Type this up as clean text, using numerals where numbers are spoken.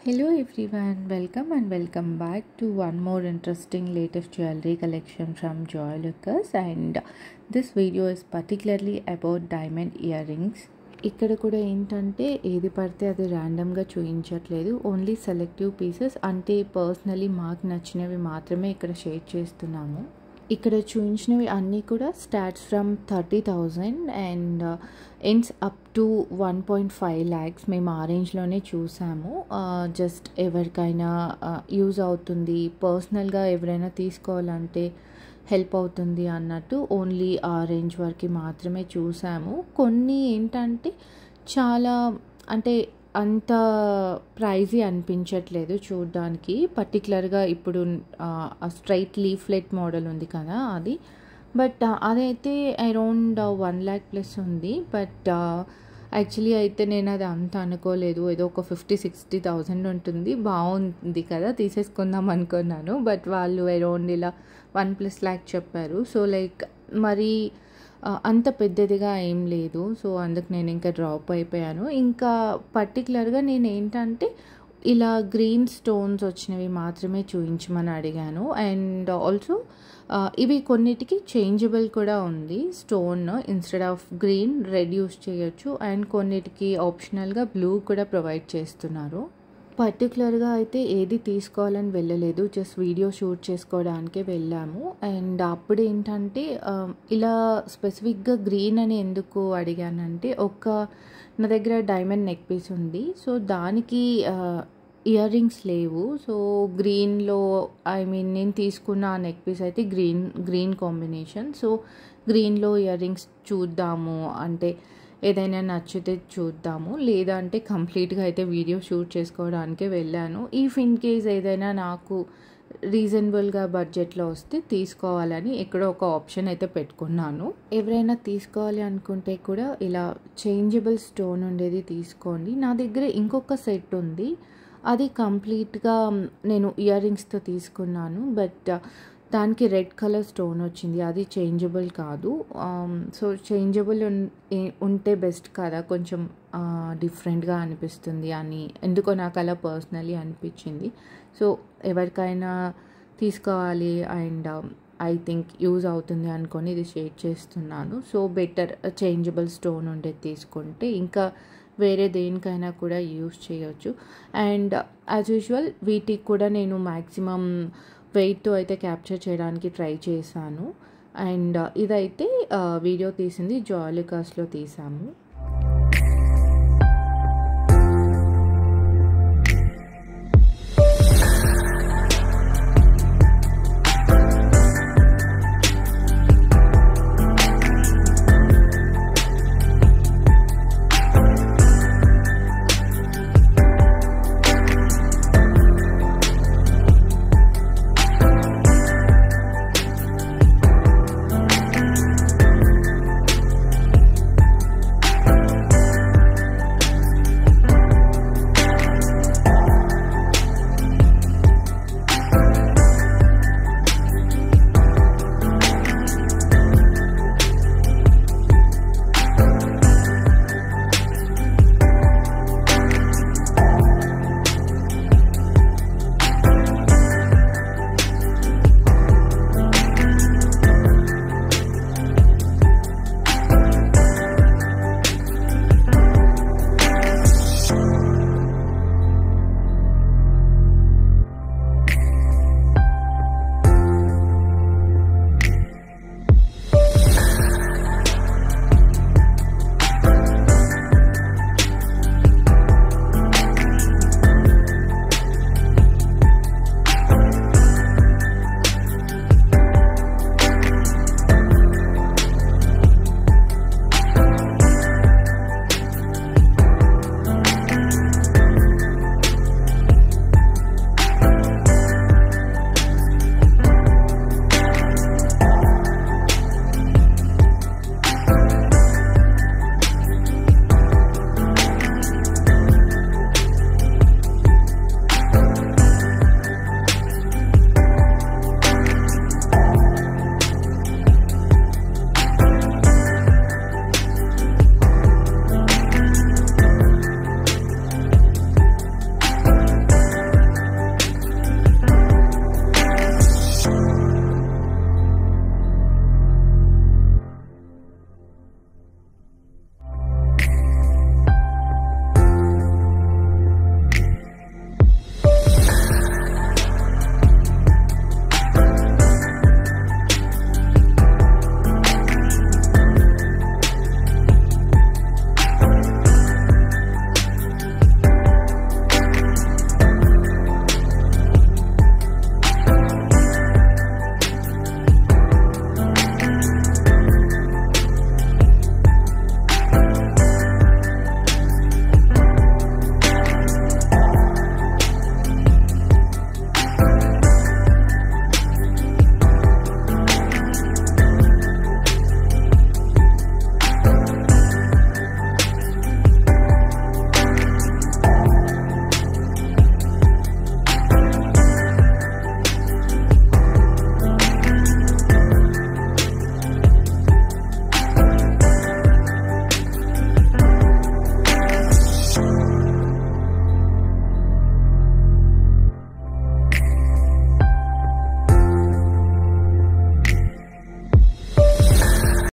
Hello everyone, welcome back to one more interesting latest jewelry collection from Joy Lucas, and this video is particularly about diamond earrings. ఇక్కడ కూడా ఏంటంటే ఏది పడితే అది ర్యాండమ్గా చూపించట్లేదు, ఓన్లీ సెలెక్టివ్ పీసెస్, అంటే పర్సనలీ మాకు నచ్చినవి మాత్రమే ఇక్కడ షేర్ చేస్తున్నాము. ఇక్కడ చూపించినవి అన్నీ కూడా starts from 30,000 and ends up to 1.5 lakhs. మేము ఆ రేంజ్లోనే చూసాము. జస్ట్ ఎవరికైనా యూజ్ అవుతుంది, పర్సనల్గా ఎవరైనా తీసుకోవాలంటే హెల్ప్ అవుతుంది అన్నట్టు ఓన్లీ ఆ రేంజ్ వరకు మాత్రమే చూసాము. కొన్ని ఏంటంటే చాలా అంటే అంత ప్రైజీ అనిపించట్లేదు చూడడానికి. పర్టికులర్గా ఇప్పుడు స్ట్రైట్ లీఫ్లెట్ మోడల్ ఉంది కదా అది, బట్ అదైతే అరౌండ్ 1 lakh ప్లస్ ఉంది. బట్ యాక్చువల్లీ అయితే నేను అది అంత అనుకోలేదు, ఏదో ఒక 50,000-60,000 ఉంటుంది, బాగుంది కదా తీసేసుకుందాం అనుకున్నాను. బట్ వాళ్ళు అరౌండ్ ఇలా 1+ lakh చెప్పారు. సో లైక్ మరి అంత పెద్దదిగా ఏం లేదు. సో అందుకు నేను ఇంకా డ్రాప్ అయిపోయాను. ఇంకా పర్టికులర్గా నేను ఏంటంటే ఇలా గ్రీన్ స్టోన్స్ వచ్చినవి మాత్రమే చూపించమని అడిగాను. అండ్ ఆల్సో ఇవి కొన్నిటికి చేంజబుల్ కూడా ఉంది. Stone instead of green red use చేయొచ్చు, అండ్ కొన్నిటికి ఆప్షనల్గా బ్లూ కూడా ప్రొవైడ్ చేస్తున్నారు. పర్టికులర్గా అయితే ఏది తీసుకోవాలని వెళ్ళలేదు, జస్ట్ వీడియో షూట్ చేసుకోవడానికే వెళ్ళాము. అండ్ అప్పుడు ఏంటంటే ఇలా స్పెసిఫిక్గా గ్రీన్ అని ఎందుకు అడిగానంటే, నా దగ్గర డైమండ్ నెక్ పీస్ ఉంది, సో దానికి ఇయర్ రింగ్స్ లేవు. సో గ్రీన్లో నేను తీసుకున్న ఆ నెక్ పీస్ అయితే గ్రీన్ కాంబినేషన్. సో గ్రీన్లో ఇయర్ రింగ్స్ చూద్దాము, అంటే ఏదైనా నచ్చితే చూద్దాము, లేదా అంటే కంప్లీట్గా అయితే వీడియో షూట్ చేసుకోవడానికే వెళ్ళాను. ఇఫ్ ఇన్ కేస్ ఏదైనా నాకు రీజనబుల్గా బడ్జెట్లో వస్తే తీసుకోవాలని ఎక్కడో ఒక ఆప్షన్ అయితే పెట్టుకున్నాను. ఎవరైనా తీసుకోవాలి అనుకుంటే కూడా ఇలా చేంజబుల్ స్టోన్ ఉండేది తీసుకోండి. నా దగ్గర ఇంకొక సెట్ ఉంది, అది కంప్లీట్గా నేను ఇయర్ రింగ్స్తో తీసుకున్నాను, బట్ దానికి రెడ్ కలర్ స్టోన్ వచ్చింది, అది చేంజబుల్ కాదు. సో చేంజబుల్ ఉంటే బెస్ట్ కదా, కొంచెం డిఫరెంట్గా అనిపిస్తుంది అని ఎందుకో నాకు అలా పర్సనలీ అనిపించింది. సో ఎవరికైనా తీసుకోవాలి అండ్ ఐ థింక్ యూజ్ అవుతుంది అనుకొని ఇది షేర్ చేస్తున్నాను. సో బెటర్ చేంజబుల్ స్టోన్ ఉండేది తీసుకుంటే ఇంకా వేరే దేనికైనా కూడా యూజ్ చేయొచ్చు. అండ్ యాజ్ యూజువల్ వీటికి కూడా నేను మ్యాక్సిమం వెయిట్తో అయితే క్యాప్చర్ చేయడానికి ట్రై చేశాను. అండ్ ఇదైతే వీడియో తీసింది జాయ్ లుకాస్లో తీసాము.